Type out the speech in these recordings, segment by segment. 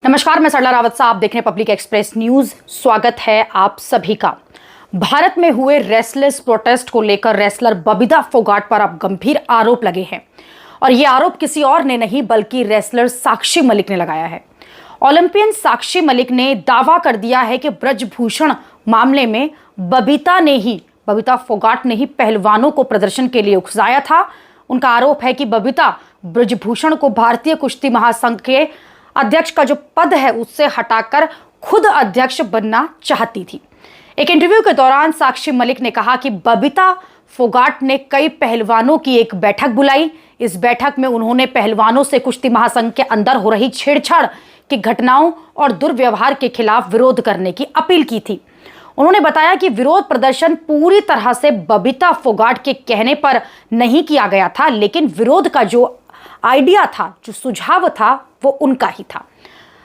नमस्कार, मैं सरला रावत साहब देख रहे हैं पब्लिक एक्सप्रेस न्यूज। स्वागत है आप सभी का। भारत में हुए रेसलर्स प्रोटेस्ट को लेकर रेसलर बबीता फोगाट पर अब गंभीर आरोप लगे हैं और ये आरोप किसी और ने नहीं बल्कि रेसलर साक्षी मलिक ने लगाया है। ओलंपियन साक्षी मलिक ने दावा कर दिया है कि ब्रजभूषण मामले में बबीता फोगाट ने ही पहलवानों को प्रदर्शन के लिए उकसाया था। उनका आरोप है कि बबीता ब्रजभूषण को भारतीय कुश्ती महासंघ के अध्यक्ष का जो पद है उससे हटाकर खुद अध्यक्ष बनना चाहती थी। एक इंटरव्यू के दौरान साक्षी मलिक ने कहा कि बबीता फोगाट ने कई पहलवानों की एक बैठक बुलाई। इस बैठक में उन्होंने पहलवानों से कुश्ती महासंघ के अंदर हो रही छेड़छाड़ की घटनाओं और दुर्व्यवहार के खिलाफ विरोध करने की अपील की थी। उन्होंने बताया कि विरोध प्रदर्शन पूरी तरह से बबीता फोगाट के कहने पर नहीं किया गया था, लेकिन विरोध का जो आइडिया था, जो सुझाव था, वो उनका ही था।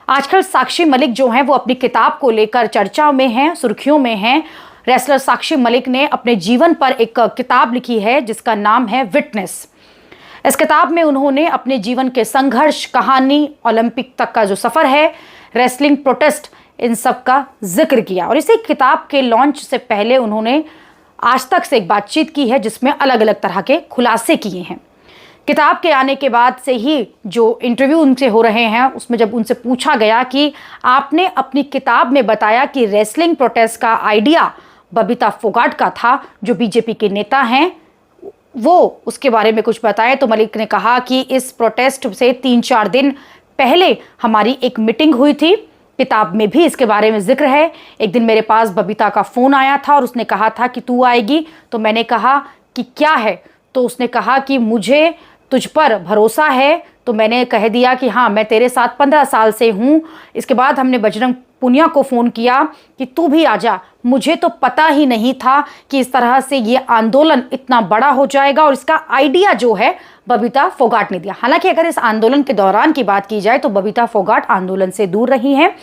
आजकल साक्षी मलिक जो हैं वो अपनी किताब को लेकर चर्चा में हैं, सुर्खियों में हैं। रेसलर साक्षी मलिक ने अपने जीवन पर एक किताब लिखी है जिसका नाम है विटनेस। इस किताब में उन्होंने अपने जीवन के संघर्ष, कहानी, ओलंपिक तक का जो सफर है, रेसलिंग, प्रोटेस्ट, इन सब का जिक्र किया। और इसी किताब के लॉन्च से पहले उन्होंने आज तक से एक बातचीत की है जिसमें अलग अलग तरह के खुलासे किए हैं। किताब के आने के बाद से ही जो इंटरव्यू उनसे हो रहे हैं उसमें जब उनसे पूछा गया कि आपने अपनी किताब में बताया कि रेसलिंग प्रोटेस्ट का आइडिया बबीता फोगाट का था, जो बीजेपी के नेता हैं, वो उसके बारे में कुछ बताएं, तो मलिक ने कहा कि इस प्रोटेस्ट से 3-4 दिन पहले हमारी एक मीटिंग हुई थी। किताब में भी इसके बारे में जिक्र है। एक दिन मेरे पास बबीता का फ़ोन आया था और उसने कहा था कि तू आएगी, तो मैंने कहा कि क्या है, तो उसने कहा कि मुझे तुझ पर भरोसा है। तो मैंने कह दिया कि हाँ, मैं तेरे साथ 15 साल से हूँ। इसके बाद हमने बजरंग पुनिया को फ़ोन किया कि तू भी आ जा। मुझे तो पता ही नहीं था कि इस तरह से ये आंदोलन इतना बड़ा हो जाएगा और इसका आइडिया जो है बबीता फोगाट ने दिया। हालांकि अगर इस आंदोलन के दौरान की बात की जाए तो बबीता फोगाट आंदोलन से दूर रही हैं।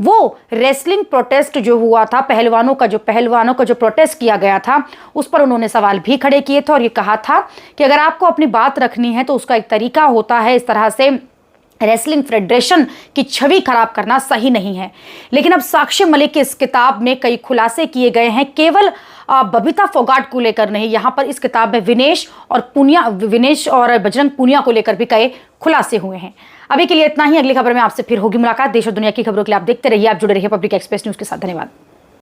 वो रेसलिंग प्रोटेस्ट जो हुआ था, पहलवानों का जो प्रोटेस्ट किया गया था, उस पर उन्होंने सवाल भी खड़े किए थे और ये कहा था कि अगर आपको अपनी बात रखनी है तो उसका एक तरीका होता है। इस तरह से रेसलिंग फेडरेशन की छवि खराब करना सही नहीं है। लेकिन अब साक्षी मलिक की इस किताब में कई खुलासे किए गए हैं, केवल बबीता फोगाट को लेकर नहीं। यहाँ पर इस किताब में विनेश और बजरंग पुनिया को लेकर भी कई खुलासे हुए हैं। अभी के लिए इतना ही। अगली खबर में आपसे फिर होगी मुलाकात। देश और दुनिया की खबरों के लिए आप देखते रहिए, आप जुड़े रहिए पब्लिक एक्सप्रेस न्यूज के साथ। धन्यवाद।